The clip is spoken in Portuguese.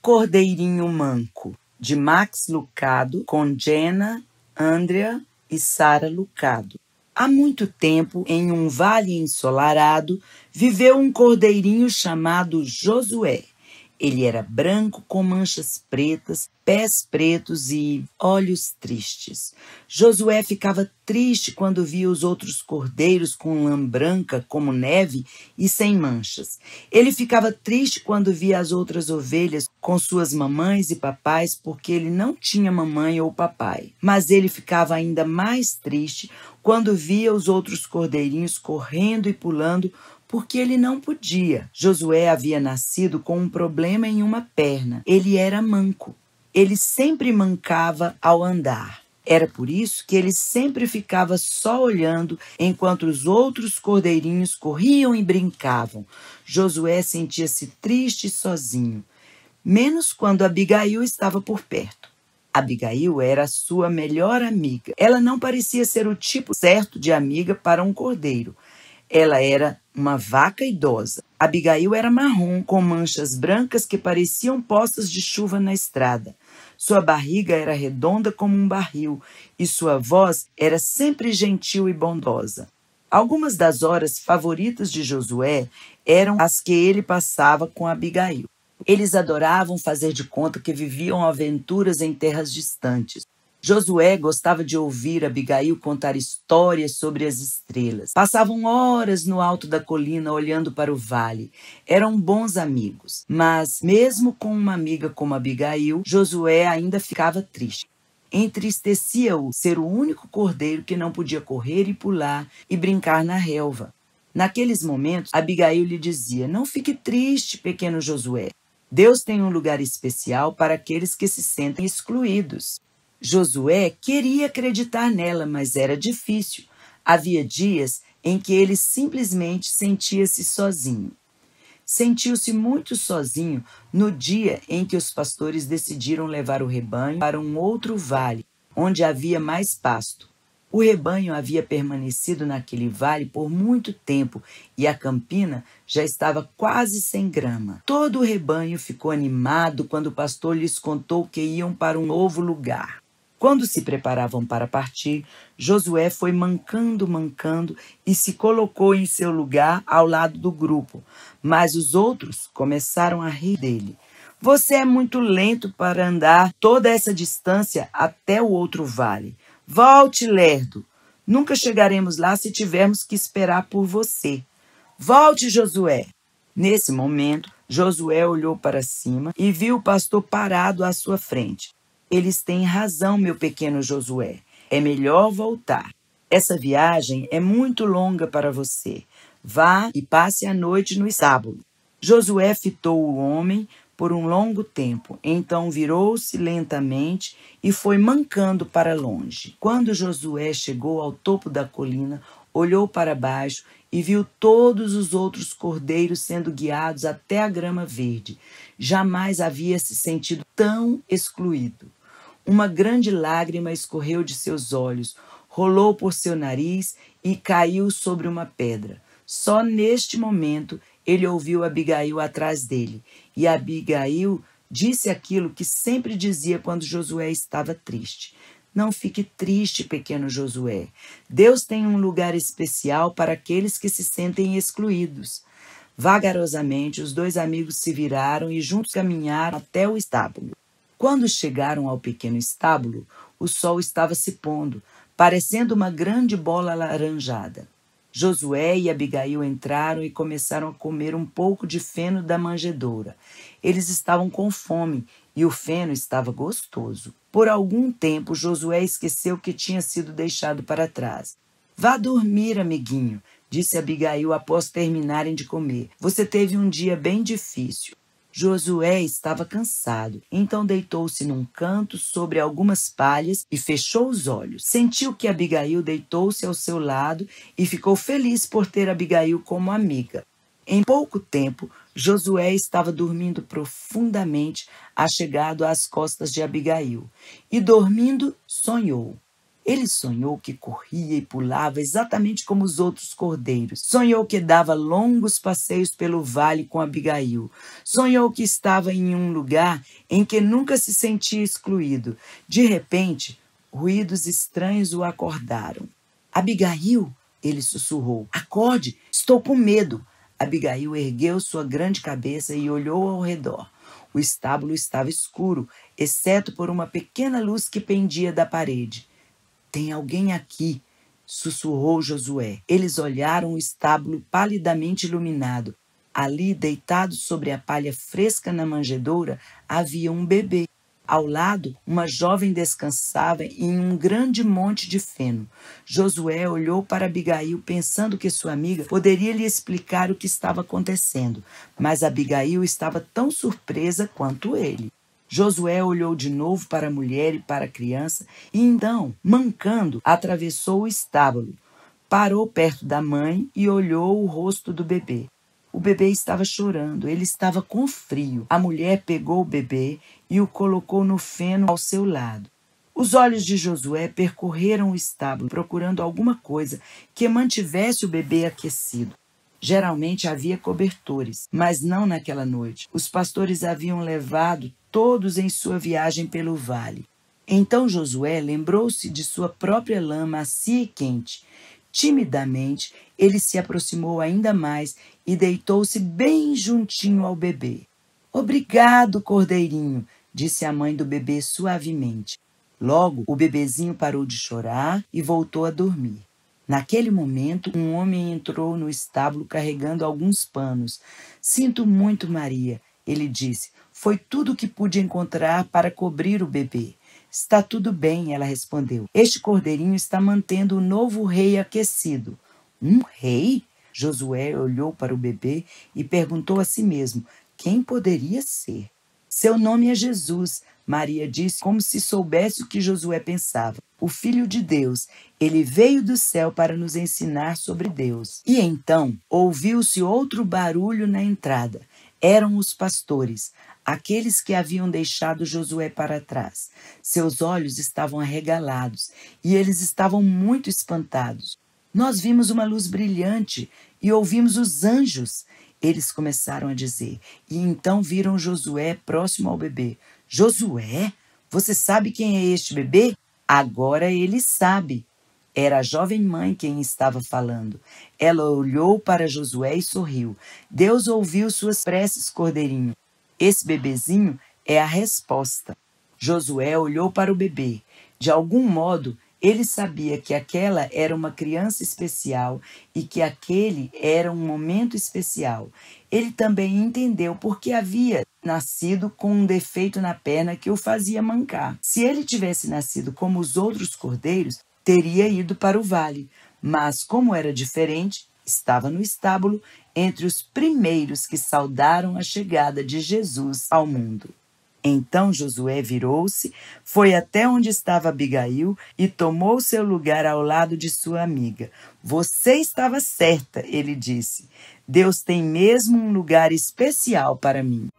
Cordeirinho Manco, de Max Lucado, com Jenna, Andrea e Sara Lucado. Há muito tempo, em um vale ensolarado, viveu um cordeirinho chamado Josué. Ele era branco com manchas pretas, pés pretos e olhos tristes. Josué ficava triste quando via os outros cordeiros com lã branca como neve e sem manchas. Ele ficava triste quando via as outras ovelhas com suas mamães e papais porque ele não tinha mamãe ou papai. Mas ele ficava ainda mais triste quando via os outros cordeirinhos correndo e pulando porque ele não podia. Josué havia nascido com um problema em uma perna. Ele era manco. Ele sempre mancava ao andar. Era por isso que ele sempre ficava só olhando enquanto os outros cordeirinhos corriam e brincavam. Josué sentia-se triste e sozinho, menos quando Abigail estava por perto. Abigail era a sua melhor amiga. Ela não parecia ser o tipo certo de amiga para um cordeiro. Ela era uma vaca idosa. Abigail era marrom, com manchas brancas que pareciam poças de chuva na estrada. Sua barriga era redonda como um barril e sua voz era sempre gentil e bondosa. Algumas das horas favoritas de Josué eram as que ele passava com Abigail. Eles adoravam fazer de conta que viviam aventuras em terras distantes. Josué gostava de ouvir Abigail contar histórias sobre as estrelas. Passavam horas no alto da colina olhando para o vale. Eram bons amigos. Mas, mesmo com uma amiga como Abigail, Josué ainda ficava triste. Entristecia-o ser o único cordeiro que não podia correr e pular e brincar na relva. Naqueles momentos, Abigail lhe dizia: "Não fique triste, pequeno Josué. Deus tem um lugar especial para aqueles que se sentem excluídos." Josué queria acreditar nela, mas era difícil. Havia dias em que ele simplesmente sentia-se sozinho. Sentiu-se muito sozinho no dia em que os pastores decidiram levar o rebanho para um outro vale, onde havia mais pasto. O rebanho havia permanecido naquele vale por muito tempo e a campina já estava quase sem grama. Todo o rebanho ficou animado quando o pastor lhes contou que iam para um novo lugar. Quando se preparavam para partir, Josué foi mancando e se colocou em seu lugar ao lado do grupo. Mas os outros começaram a rir dele. "Você é muito lento para andar toda essa distância até o outro vale. Volte, lerdo. Nunca chegaremos lá se tivermos que esperar por você. Volte, Josué." Nesse momento, Josué olhou para cima e viu o pastor parado à sua frente. "Eles têm razão, meu pequeno Josué. É melhor voltar. Essa viagem é muito longa para você. Vá e passe a noite no estábulo." Josué fitou o homem por um longo tempo, então virou-se lentamente e foi mancando para longe. Quando Josué chegou ao topo da colina, olhou para baixo e viu todos os outros cordeiros sendo guiados até a grama verde. Jamais havia se sentido tão excluído. Uma grande lágrima escorreu de seus olhos, rolou por seu nariz e caiu sobre uma pedra. Só neste momento ele ouviu Abigail atrás dele, e Abigail disse aquilo que sempre dizia quando Josué estava triste: "Não fique triste, pequeno Josué. Deus tem um lugar especial para aqueles que se sentem excluídos." Vagarosamente, os dois amigos se viraram e juntos caminharam até o estábulo. Quando chegaram ao pequeno estábulo, o sol estava se pondo, parecendo uma grande bola alaranjada. Josué e Abigail entraram e começaram a comer um pouco de feno da manjedoura. Eles estavam com fome e o feno estava gostoso. Por algum tempo, Josué esqueceu que tinha sido deixado para trás. "Vá dormir, amiguinho", disse Abigail após terminarem de comer. "Você teve um dia bem difícil." Josué estava cansado, então deitou-se num canto sobre algumas palhas e fechou os olhos. Sentiu que Abigail deitou-se ao seu lado e ficou feliz por ter Abigail como amiga. Em pouco tempo, Josué estava dormindo profundamente, achegado às costas de Abigail. E dormindo, sonhou. Ele sonhou que corria e pulava exatamente como os outros cordeiros. Sonhou que dava longos passeios pelo vale com Abigail. Sonhou que estava em um lugar em que nunca se sentia excluído. De repente, ruídos estranhos o acordaram. Abigail, ele sussurrou. Acorde, estou com medo. Abigail ergueu sua grande cabeça e olhou ao redor. O estábulo estava escuro, exceto por uma pequena luz que pendia da parede. Tem alguém aqui, sussurrou Josué. Eles olharam o estábulo palidamente iluminado. Ali, deitado sobre a palha fresca na manjedoura, havia um bebê. Ao lado, uma jovem descansava em um grande monte de feno. Josué olhou para Abigail pensando que sua amiga poderia lhe explicar o que estava acontecendo, mas Abigail estava tão surpresa quanto ele. Josué olhou de novo para a mulher e para a criança e então, mancando, atravessou o estábulo. Parou perto da mãe e olhou o rosto do bebê. O bebê estava chorando, ele estava com frio. A mulher pegou o bebê e o colocou no feno ao seu lado. Os olhos de Josué percorreram o estábulo, procurando alguma coisa que mantivesse o bebê aquecido. Geralmente havia cobertores, mas não naquela noite. Os pastores haviam levado todos em sua viagem pelo vale. Então Josué lembrou-se de sua própria lã macia e quente. Timidamente, ele se aproximou ainda mais e deitou-se bem juntinho ao bebê. Obrigado, cordeirinho, disse a mãe do bebê suavemente. Logo, o bebezinho parou de chorar e voltou a dormir. Naquele momento, um homem entrou no estábulo carregando alguns panos. Sinto muito, Maria, ele disse. Foi tudo o que pude encontrar para cobrir o bebê. Está tudo bem, ela respondeu. Este cordeirinho está mantendo o novo rei aquecido. Um rei? Josué olhou para o bebê e perguntou a si mesmo, quem poderia ser? Seu nome é Jesus, Maria disse como se soubesse o que Josué pensava. O Filho de Deus, ele veio do céu para nos ensinar sobre Deus. E então ouviu-se outro barulho na entrada. Eram os pastores, aqueles que haviam deixado Josué para trás. Seus olhos estavam arregalados e eles estavam muito espantados. Nós vimos uma luz brilhante e ouvimos os anjos, eles começaram a dizer. E então viram Josué próximo ao bebê. Josué, você sabe quem é este bebê? Agora ele sabe. Era a jovem mãe quem estava falando. Ela olhou para Josué e sorriu. Deus ouviu suas preces, cordeirinho. Esse bebezinho é a resposta. Josué olhou para o bebê. De algum modo, ele sabia que aquela era uma criança especial e que aquele era um momento especial. Ele também entendeu por que havia nascido com um defeito na perna que o fazia mancar. Se ele tivesse nascido como os outros cordeiros, teria ido para o vale. Mas, como era diferente, estava no estábulo entre os primeiros que saudaram a chegada de Jesus ao mundo. Então Josué virou-se, foi até onde estava Abigail e tomou seu lugar ao lado de sua amiga. Você estava certa, ele disse. Deus tem mesmo um lugar especial para mim.